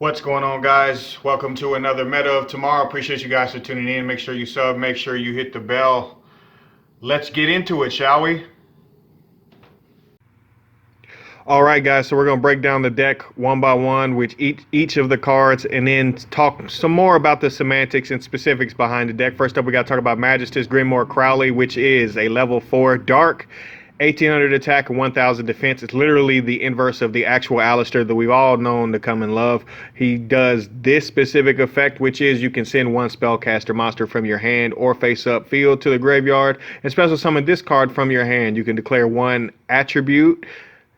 What's going on, guys? Welcome to another Meta of Tomorrow. Appreciate you guys for tuning in. Make sure you sub, make sure you hit the bell. Let's get into it, shall we? All right, guys, so we're going to break down the deck one by one with each of the cards and then talk some more about the semantics and specifics behind the deck. First up, we got to talk about Magistus Grimoire Crowley, which is a level 4 dark, 1800 attack and 1000 defense. It's literally the inverse of the actual Alistair that we've all known to come and love. He does this specific effect, which is you can send one spellcaster monster from your hand or face up field to the graveyard and special summon this card from your hand. You can declare one attribute,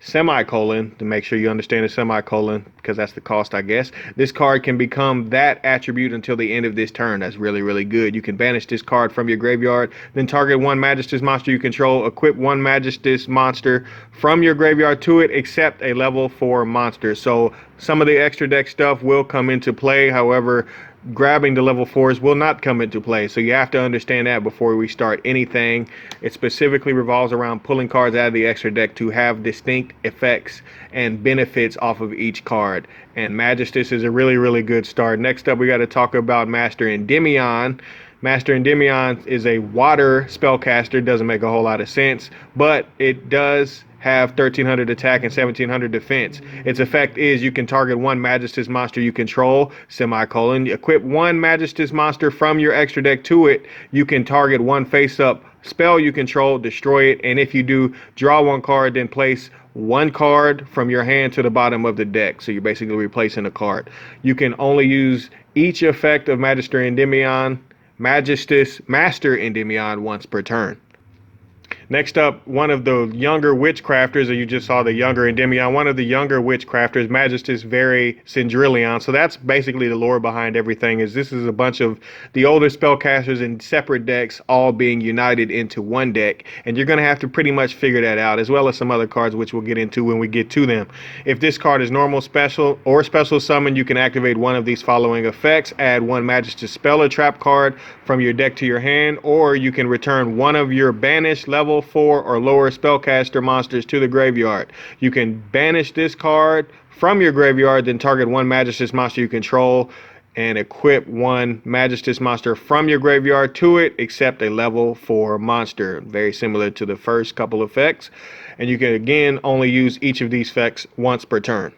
semicolon, to make sure you understand the semicolon because that's the cost, I guess. This card can become that attribute until the end of this turn. That's really, really good. You can banish this card from your graveyard, then target one Magistus monster you control, equip one Magistus monster from your graveyard to it, except a level 4 monster. So some of the extra deck stuff will come into play. However, grabbing the level 4s will not come into play. So you have to understand that before we start anything. It specifically revolves around pulling cards out of the extra deck to have distinct effects and benefits off of each card. And Magistus is a really, really good start. Next up, we got to talk about Master Endymion. Master Endymion is a water spellcaster. Doesn't make a whole lot of sense, but it does have 1300 attack and 1700 defense. Its effect is you can target one Magistus monster you control, semicolon, equip one Magistus monster from your extra deck to it. You can target one face-up spell you control, destroy it, and if you do, draw one card, then place one card from your hand to the bottom of the deck. So you're basically replacing a card. You can only use each effect of Master Endymion Master Endymion once per turn. Next up, one of the younger witchcrafters, or you just saw the younger Endymion, one of the younger witchcrafters, Magistus Very Cendrillon. So that's basically the lore behind everything. Is this is a bunch of the older spellcasters in separate decks all being united into one deck, and you're going to have to pretty much figure that out, as well as some other cards which we'll get into when we get to them. If this card is normal, special, or special summon, you can activate one of these following effects. Add one Magistus spell or trap card from your deck to your hand, or you can return one of your banished level 4 or lower spellcaster monsters to the graveyard. You can banish this card from your graveyard, then target one Magistus monster you control and equip one Magistus monster from your graveyard to it, except a level 4 monster. Very similar to the first couple effects. And you can again only use each of these effects once per turn.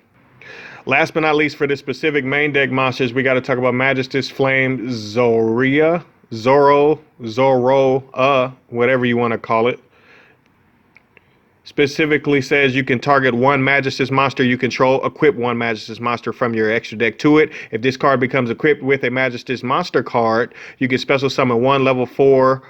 Last but not least, for this specific main deck monsters, we got to talk about Magistus Flame Zoro, whatever you want to call it. Specifically says you can target one Magistus monster you control, equip one Magistus monster from your extra deck to it. If this card becomes equipped with a Magistus monster card, you can special summon one level 4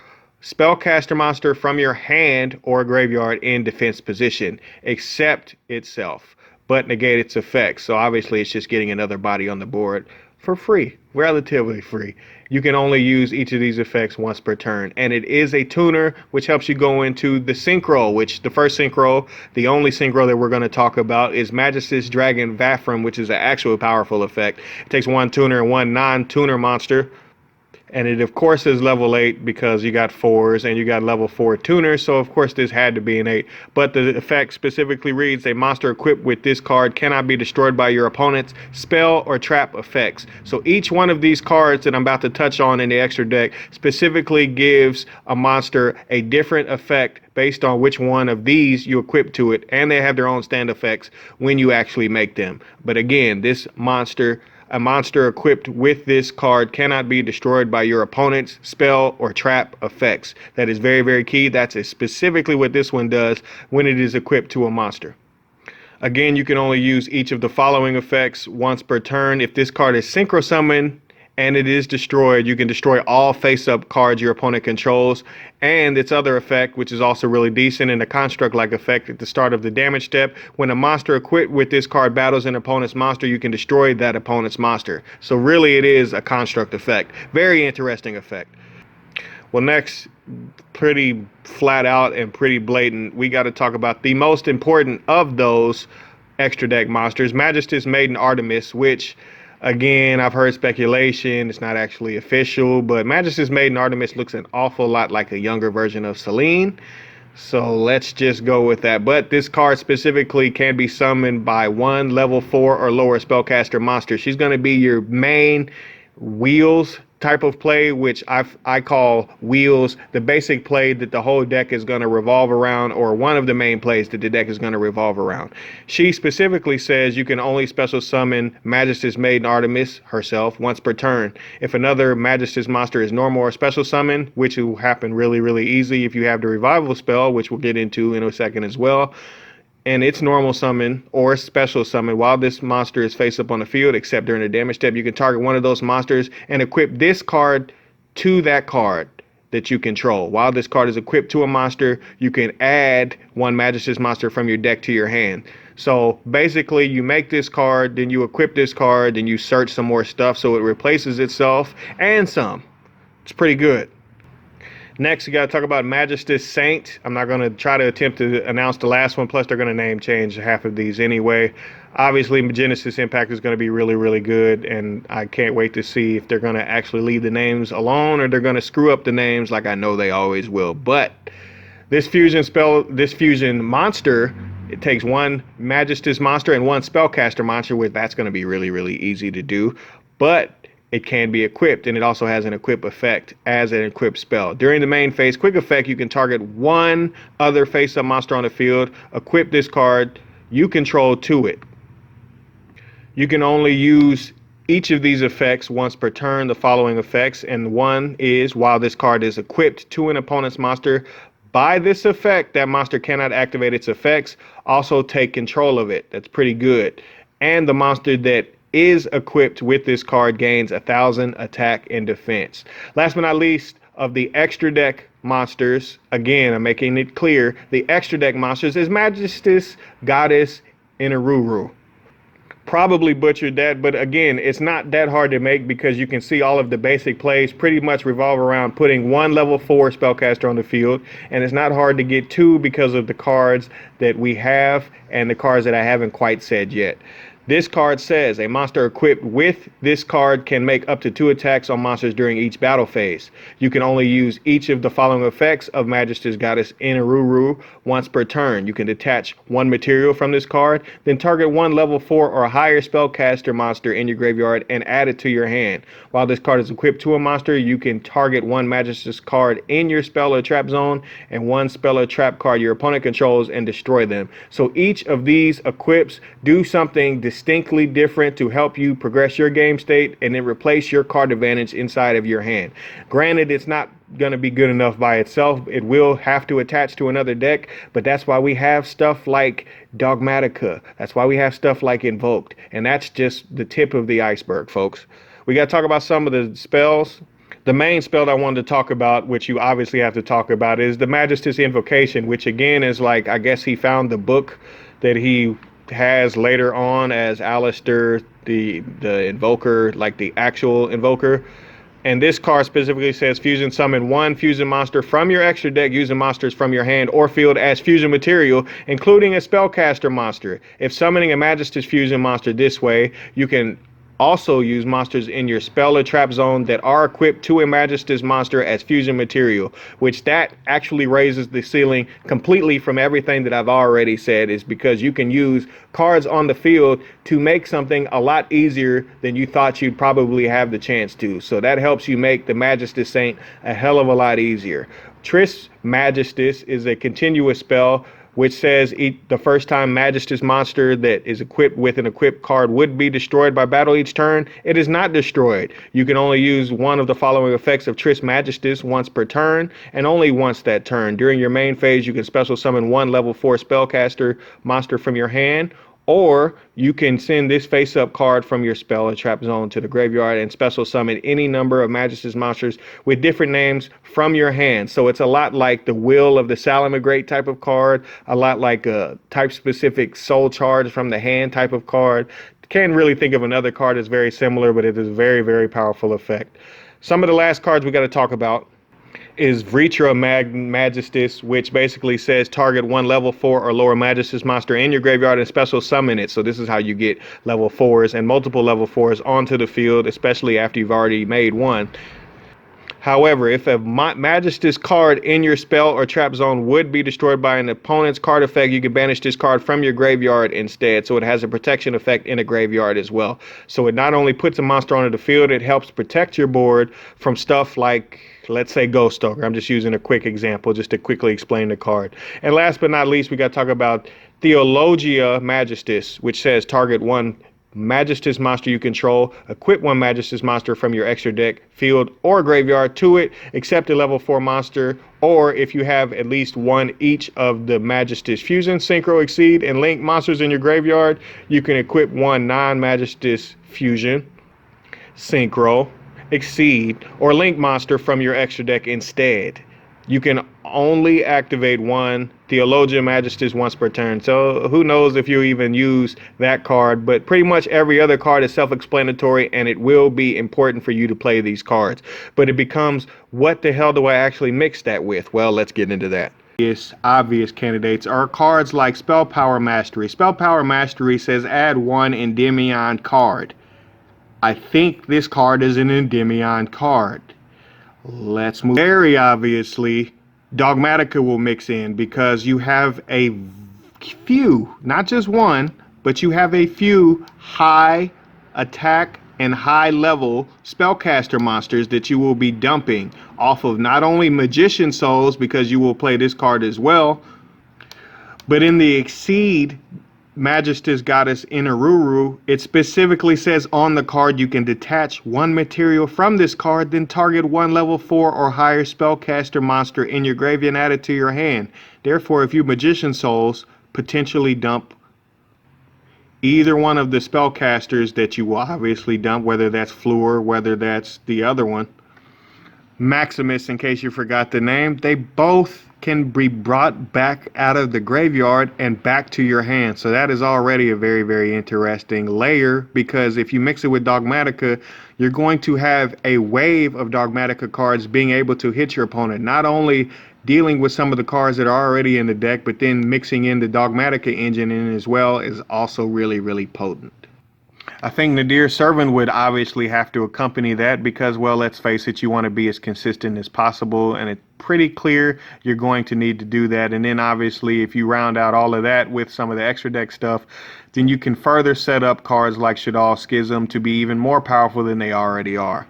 spellcaster monster from your hand or graveyard in defense position, except itself, but negate its effects. So obviously it's just getting another body on the board for free, relatively free. You can only use each of these effects once per turn, and it is a tuner which helps you go into the synchro, which the first synchro, the only synchro that we're going to talk about, is Magistus Dragon Vaphram, which is an actual powerful effect. It takes one tuner and one non-tuner monster, and it of course is level 8 because you got 4s and you got level 4 tuners, so of course this had to be an 8. But the effect specifically reads, a monster equipped with this card cannot be destroyed by your opponent's spell or trap effects. So each one of these cards that I'm about to touch on in the extra deck specifically gives a monster a different effect based on which one of these you equip to it, and they have their own stand effects when you actually make them. But again, this monster, a monster equipped with this card cannot be destroyed by your opponent's spell or trap effects. That is very, very key. That's specifically what this one does when it is equipped to a monster. Again, you can only use each of the following effects once per turn. If this card is synchro summoned and it is destroyed, you can destroy all face-up cards your opponent controls. And its other effect, which is also really decent, and a construct-like effect at the start of the damage step. When a monster equipped with this card battles an opponent's monster, you can destroy that opponent's monster. So really it is a construct effect. Very interesting effect. Well, next, pretty flat out and pretty blatant, we got to talk about the most important of those extra deck monsters, Magistus Maiden Artemis, which, again, I've heard speculation. It's not actually official, but Magistus Maiden Artemis looks an awful lot like a younger version of Selene. So let's just go with that. But this card specifically can be summoned by one level 4 or lower spellcaster monster. She's going to be your main wheels type of play, which I call wheels, the basic play that the whole deck is going to revolve around, or one of the main plays that the deck is going to revolve around. She specifically says you can only special summon Magistus Maiden Artemis herself once per turn. If another Magistus monster is normal or special summon, which will happen really easy if you have the revival spell, which we'll get into in a second as well, and its normal summon or special summon while this monster is face up on the field, except during the damage step, you can target one of those monsters and equip this card to that card that you control. While this card is equipped to a monster, you can add one Magistus monster from your deck to your hand. So basically, you make this card, then you equip this card, then you search some more stuff so it replaces itself and some. It's pretty good. Next, we got to talk about Magistus Saint. I'm not going to try to attempt to announce the last one, plus they're going to name change half of these anyway. Obviously, Genesis Impact is going to be really good, and I can't wait to see if they're going to actually leave the names alone or they're going to screw up the names like I know they always will. But this fusion monster, it takes one Magistus monster and one spellcaster monster, which that's going to be really easy to do. But it can be equipped, and it also has an equip effect as an equipped spell. During the main phase quick effect, you can target one other face-up monster on the field, equip this card you control to it. You can only use each of these effects once per turn, the following effects, and one is while this card is equipped to an opponent's monster. By this effect, that monster cannot activate its effects. Also take control of it. That's pretty good. And the monster that is equipped with this card gains 1,000 attack and defense. Last but not least, of the extra deck monsters, again, I'm making it clear, the extra deck monsters is Magistus, Goddess, and Aruru. Probably butchered that, but again, it's not that hard to make because you can see all of the basic plays pretty much revolve around putting one level 4 spellcaster on the field, and it's not hard to get two because of the cards that we have and the cards that I haven't quite said yet. This card says a monster equipped with this card can make up to 2 attacks on monsters during each battle phase. You can only use each of the following effects of Magistus Goddess in Aruru once per turn. You can detach one material from this card, then target one level 4 or higher spellcaster monster in your graveyard and add it to your hand. While this card is equipped to a monster, you can target one Magistus card in your spell or trap zone and one spell or trap card your opponent controls and destroy them. So each of these equips do something distinctly different to help you progress your game state and then replace your card advantage inside of your hand. Granted, it's not going to be good enough by itself. It will have to attach to another deck, but that's why we have stuff like Dogmatica. That's why we have stuff like Invoked, and that's just the tip of the iceberg, folks. We got to talk about some of the spells. The main spell I wanted to talk about, which you obviously have to talk about, is the Magistus Invocation, which again is like, I guess he found the book that he has later on as Alistair, the invoker, like the actual invoker. And this card specifically says fusion summon one fusion monster from your extra deck using monsters from your hand or field as fusion material, including a spellcaster monster. If summoning a Magistus fusion monster this way, you can also use monsters in your spell or trap zone that are equipped to a Magistus monster as fusion material, which that actually raises the ceiling completely from everything that I've already said, is because you can use cards on the field to make something a lot easier than you thought you'd probably have the chance to. So that helps you make the Magistus Saint a hell of a lot easier. Tris Magistus is a continuous spell which says the first time Magistus monster that is equipped with an equipped card would be destroyed by battle each turn. It is not destroyed. You can only use one of the following effects of Tris Magistus once per turn, and only once that turn. During your main phase, you can special summon one level 4 spellcaster monster from your hand, or you can send this face-up card from your spell or trap zone to the graveyard and special summon any number of Magistus monsters with different names from your hand. So it's a lot like the Will of the Salamagrate type of card, a lot like a type-specific Soul Charge from the hand type of card. Can't really think of another card that's very similar, but it is a very powerful effect. Some of the last cards we got to talk about is Vritra Magistus, which basically says target one level 4 or lower Magistus monster in your graveyard and special summon it. So this is how you get level 4s and multiple level 4s onto the field, especially after you've already made one. However, if a Magistus card in your spell or trap zone would be destroyed by an opponent's card effect, you can banish this card from your graveyard instead. So it has a protection effect in a graveyard as well. So it not only puts a monster onto the field, it helps protect your board from stuff like, let's say, Ghost Ogre. I'm just using a quick example just to quickly explain the card. And last but not least, we got to talk about Theologia Magistus, which says target one Magistus monster you control, equip one Magistus monster from your extra deck, field, or graveyard to it, except a level 4 monster, or if you have at least one each of the Magistus Fusion, Synchro, Exceed, and Link monsters in your graveyard, you can equip one non-Magistus Fusion, Synchro, Exceed, or Link monster from your extra deck instead. You can only activate one Theologia Magistus once per turn. So who knows if you even use that card, but pretty much every other card is self-explanatory, and it will be important for you to play these cards. But it becomes, what the hell do I actually mix that with? Well, let's get into that. Obvious candidates are cards like Spell Power Mastery. Spell Power Mastery says add one Endymion card. I think this card is an Endymion card. Let's move. Very obviously, Dogmatica will mix in because you have a few, not just one, but you have a few high attack and high level spellcaster monsters that you will be dumping off of not only Magician Souls, because you will play this card as well, but in the Exceed Magistus Goddess Inaruru, it specifically says on the card you can detach one material from this card, then target one level 4 or higher spellcaster monster in your graveyard and add it to your hand. Therefore, if you Magician Souls, potentially dump either one of the spellcasters that you will obviously dump, whether that's Fleur, whether that's the other one, Maximus, in case you forgot the name. They both can be brought back out of the graveyard and back to your hand. So that is already a very, very interesting layer, because if you mix it with Dogmatica, you're going to have a wave of Dogmatica cards being able to hit your opponent. Not only dealing with some of the cards that are already in the deck, but then mixing in the Dogmatica engine in as well is also really, really potent. I think Nadir Servant would obviously have to accompany that because, well, let's face it, you want to be as consistent as possible, and it's pretty clear you're going to need to do that. And then obviously if you round out all of that with some of the extra deck stuff, then you can further set up cards like Shaddoll Schism to be even more powerful than they already are.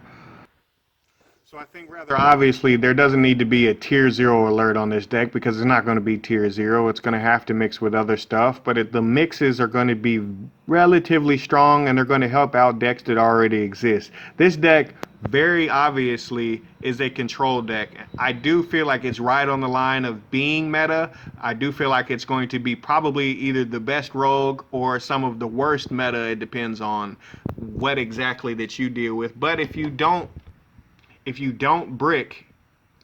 So I think rather obviously there doesn't need to be a tier 0 alert on this deck, because it's not going to be tier 0. It's going to have to mix with other stuff, but the mixes are going to be relatively strong, and they're going to help out decks that already exist. This deck very obviously is a control deck. I do feel like it's right on the line of being meta. I do feel like it's going to be probably either the best rogue or some of the worst meta. It depends on what exactly that you deal with. But if you don't brick,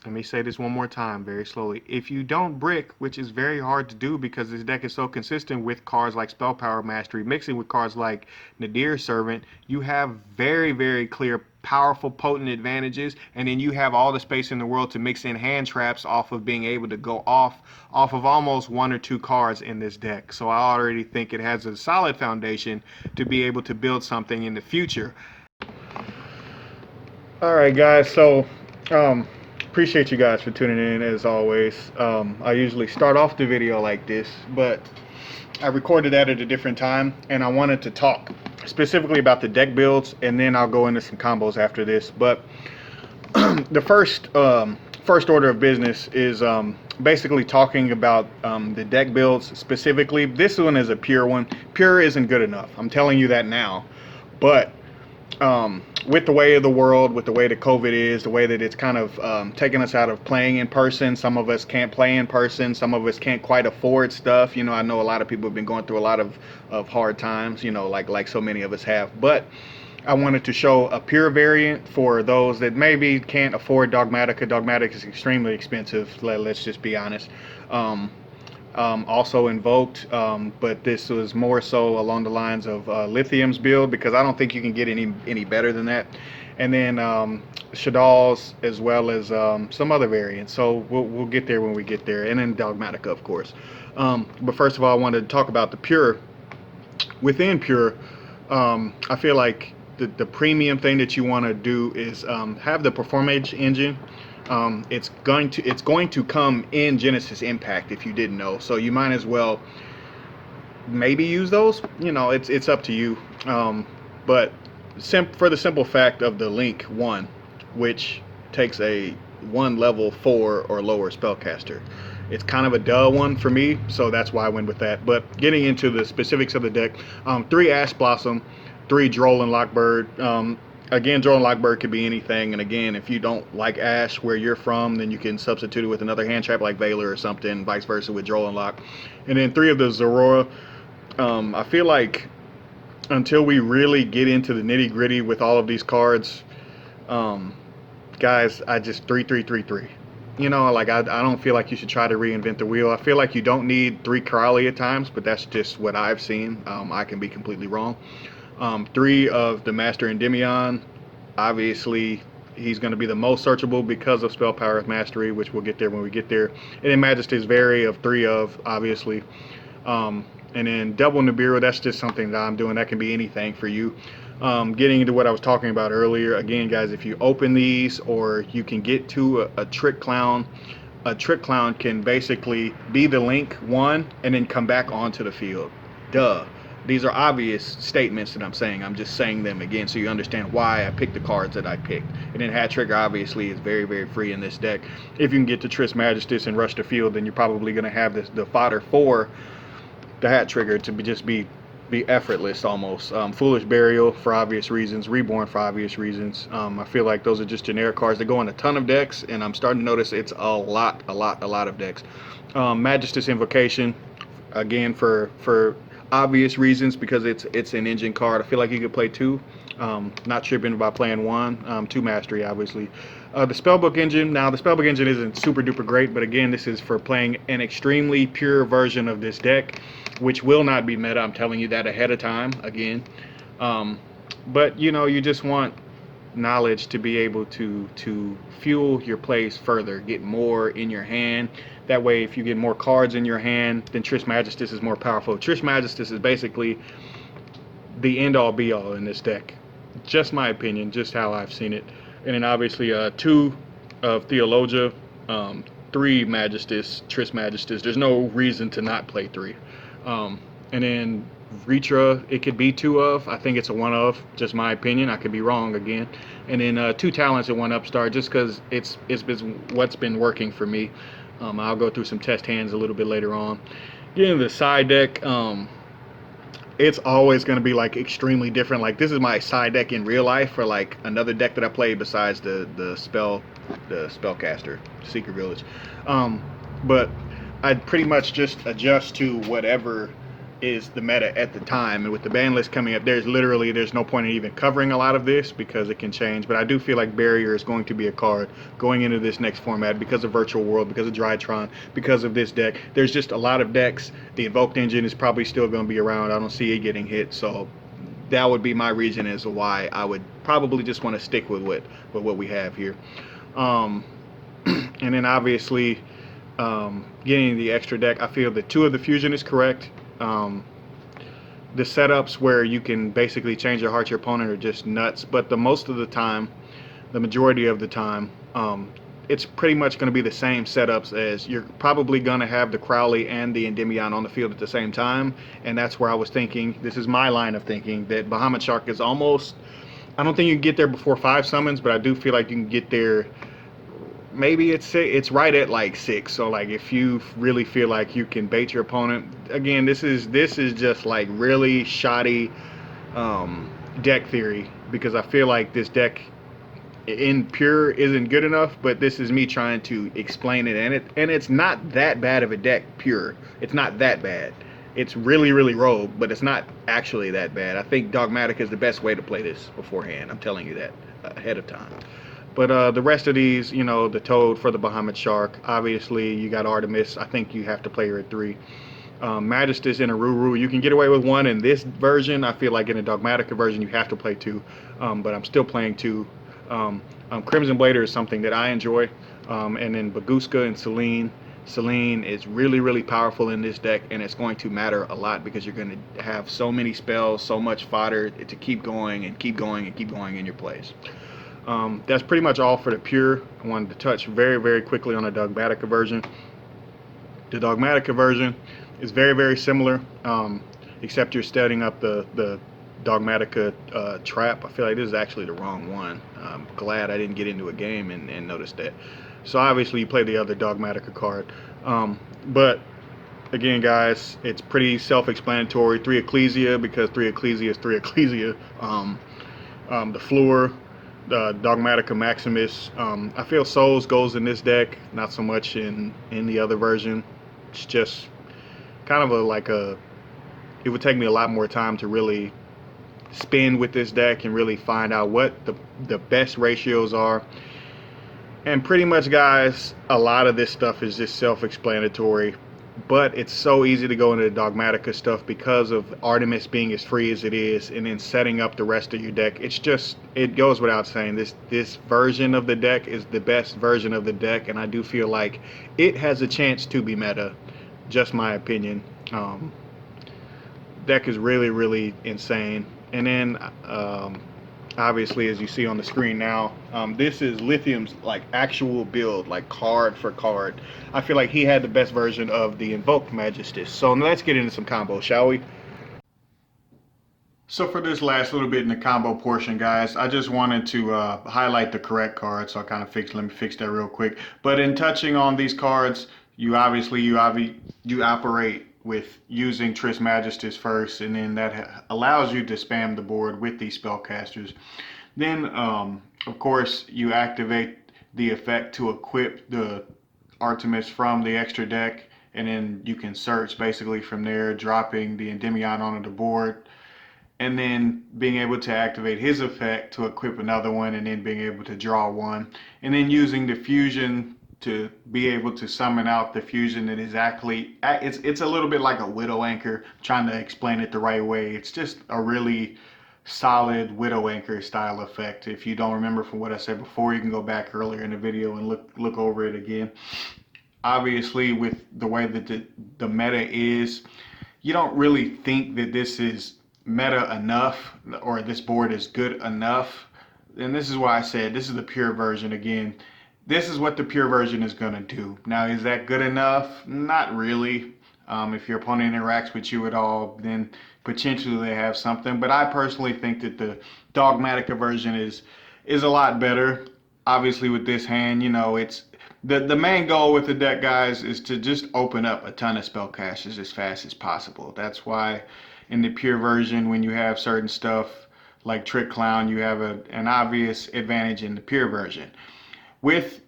let me say this one more time very slowly. If you don't brick, which is very hard to do because this deck is so consistent with cards like Spell Power Mastery, mixing with cards like Nadir Servant, you have very, very clear, powerful, potent advantages, and then you have all the space in the world to mix in hand traps off of being able to go off of almost one or two cards in this deck. So I already think it has a solid foundation to be able to build something in the future. Alright guys, so appreciate you guys for tuning in as always. I usually start off the video like this, but I recorded that at a different time, and I wanted to talk specifically about the deck builds, and then I'll go into some combos after this. But the first order of business is basically talking about the deck builds specifically. This one is a pure one. Pure isn't good enough, I'm telling you that now, but with the way of the world, with the way that COVID is, the way that it's kind of taking us out of playing in person. Some of us can't play in person. Some of us can't quite afford stuff. You know, I know a lot of people have been going through a lot of hard times, you know, like so many of us have. But I wanted to show a pure variant for those that maybe can't afford Dogmatica. Dogmatica is extremely expensive, let's just be honest. Also invoked, but this was more so along the lines of Lithium's build, because I don't think you can get any better than that. And then Shaddolls, as well as some other variants. So we'll get there when we get there, and then Dogmatica, of course. But first of all, I wanted to talk about the pure. Within pure, I feel like the premium thing that you want to do is have the Performage engine. It's going to come in Genesis Impact if you didn't know. So you might as well maybe use those. It's up to you. But for the simple fact of the Link 1, which takes a 1 level 4 or lower spellcaster. It's kind of a duh one for me, so that's why I went with that. But getting into the specifics of the deck, 3 Ash Blossom, 3 Droll and Lockbird. Again, Droll and Lockbird could be anything, and again, if you don't like Ash where you're from, then you can substitute it with another hand trap like Valor or something, vice versa with Droll and Lock. And then 3 of the Zorora. I feel like until we really get into the nitty gritty with all of these cards, guys, I just 3-3-3-3. I don't feel like you should try to reinvent the wheel. I feel like you don't need 3 Crowley at times, but that's just what I've seen. I can be completely wrong. 3 of the Master Endymion. Obviously, he's going to be the most searchable because of Spell Power of Mastery, which we'll get there when we get there. And then Magistus Vary of 3 of, obviously. And then double Nibiru, that's just something that I'm doing. That can be anything for you. Getting into what I was talking about earlier, again, guys, if you open these or you can get to a Trick Clown, a Trick Clown can basically be the Link 1 and then come back onto the field. Duh. These are obvious statements that I'm saying. I'm just saying them again so you understand why I picked the cards that I picked. And then Hat Trigger obviously is very, very free in this deck. If you can get to Trismegistus and rush the field, then you're probably going to have the fodder for the Hat Trigger to be effortless almost. Foolish Burial for obvious reasons, Reborn for obvious reasons. I feel like those are just generic cards that go in a ton of decks, and I'm starting to notice it's a lot of decks. Magistus Invocation, again for obvious reasons, because it's an engine card. I feel like you could play 2, not tripping by playing 1. 2 Mastery, obviously. The Spellbook engine. Now, the Spellbook engine isn't super duper great, but again, this is for playing an extremely pure version of this deck, which will not be meta. I'm telling you that ahead of time, again. But, you just want knowledge to be able to fuel your plays further, get more in your hand. That way, if you get more cards in your hand, then Trismegistus is more powerful. Trismegistus is basically the end-all, be-all in this deck. Just my opinion, just how I've seen it. And then obviously 2 of Theologia, 3 Magistus, Trismegistus. There's no reason to not play 3. And then Ritra, it could be 2 of. I think it's a 1 of, just my opinion. I could be wrong again. And then 2 Talents and 1 Upstart, just because it's what's been working for me. I'll go through some test hands a little bit later on. Getting into the side deck, it's always going to be like extremely different. Like, this is my side deck in real life for like another deck that I played besides the spellcaster, Secret Village. But I'd pretty much just adjust to whatever is the meta at the time. And with the ban list coming up, there's no point in even covering a lot of this because it can change. But I do feel like Barrier is going to be a card going into this next format because of Virtual World, because of Drytron, because of this deck. There's just a lot of decks. The Invoked Engine is probably still going to be around. I don't see it getting hit. So that would be my reason as to why I would probably just want to stick with what we have here. And then obviously getting the extra deck, I feel that 2 of the Fusion is correct. The setups where you can basically change your heart to your opponent are just nuts, but the majority of the time, it's pretty much going to be the same setups. As you're probably going to have the Crowley and the Endymion on the field at the same time, and that's where I was thinking, this is my line of thinking, that Bahamut Shark is almost, I don't think you can get there before 5 summons, but I do feel like you can get there. Maybe it's right at like 6. So like if you really feel like you can bait your opponent, again, this is just like really shoddy deck theory, because I feel like this deck in pure isn't good enough, but this is me trying to explain it, and it's not that bad of a deck pure. It's not that bad. It's really, really rogue, but it's not actually that bad. I think Dogmatic is the best way to play this beforehand. I'm telling you that ahead of time. But the rest of these, the Toad for the Bahamut Shark. Obviously, you got Artemis. I think you have to play her at 3. Magistus and Aruru, you can get away with 1 in this version. I feel like in a Dogmatica version, you have to play 2. But I'm still playing 2. Crimson Blader is something that I enjoy. And then Baguska and Celine. Selene is really, really powerful in this deck, and it's going to matter a lot because you're going to have so many spells, so much fodder to keep going and keep going and keep going in your plays. That's pretty much all for the pure. I wanted to touch very, very quickly on the Dogmatica version. The Dogmatica version is very, very similar, except you're setting up the Dogmatica trap. I feel like this is actually the wrong one. I'm glad I didn't get into a game and notice that. So obviously you play the other Dogmatica card. But again, guys, it's pretty self-explanatory. 3 Ecclesia, because 3 Ecclesia is 3 Ecclesia. The Floor, the Dogmatica Maximus. I feel Souls goes in this deck, not so much in the other version. It's just kind of it would take me a lot more time to really spin with this deck and really find out what the best ratios are. And pretty much, guys, a lot of this stuff is just self-explanatory, but it's so easy to go into the Dogmatica stuff because of Artemis being as free as it is, and then setting up the rest of your deck. It goes without saying, this version of the deck is the best version of the deck, and I do feel like it has a chance to be meta. Just my opinion. Deck is really, really insane. And then obviously, as you see on the screen now, this is Lithium's like actual build, like card for card. I feel like he had the best version of the invoked Magistus. So let's get into some combos, shall we? So for this last little bit in the combo portion, guys, I just wanted to highlight the correct card. So let me fix that real quick. But in touching on these cards, you operate with using Trismegistus first, and then that allows you to spam the board with these spellcasters. Then, of course, you activate the effect to equip the Artemis from the extra deck, and then you can search basically from there, dropping the Endymion onto the board, and then being able to activate his effect to equip another one, and then being able to draw one, and then using the fusion to be able to summon out the fusion that is actually, it's a little bit like a Widow Anchor, trying to explain it the right way. It's just a really solid Widow Anchor style effect. If you don't remember from what I said before, you can go back earlier in the video and look over it again. Obviously, with the way that the meta is, you don't really think that this is meta enough, or this board is good enough. And this is why I said this is the pure version. Again, this is what the pure version is going to do. Now, is that good enough? Not really. If your opponent interacts with you at all, then potentially they have something. But I personally think that the Dogmatica version is a lot better. Obviously, with this hand, it's the main goal with the deck, guys, is to just open up a ton of spellcasters as fast as possible. That's why in the pure version, when you have certain stuff like Trick Clown, you have an obvious advantage in the pure version. With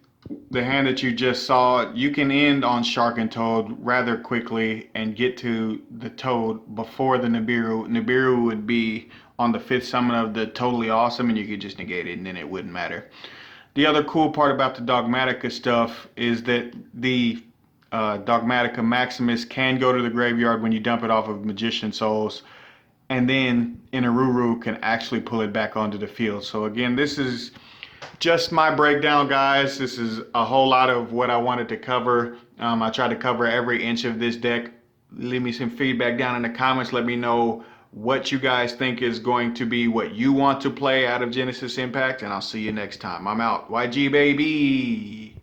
the hand that you just saw, you can end on Shark and Toad rather quickly and get to the Toad before the Nibiru. Nibiru would be on the 5th summon of the Totally Awesome, and you could just negate it and then it wouldn't matter. The other cool part about the Dogmatica stuff is that the Dogmatica Maximus can go to the graveyard when you dump it off of Magician Souls, and then Inaruru can actually pull it back onto the field. So again, this is just my breakdown, guys. This is a whole lot of what I wanted to cover. I tried to cover every inch of this deck. Leave me some feedback down in the comments. Let me know what you guys think is going to be what you want to play out of Genesis Impact, and I'll see you next time. I'm out. YG, baby.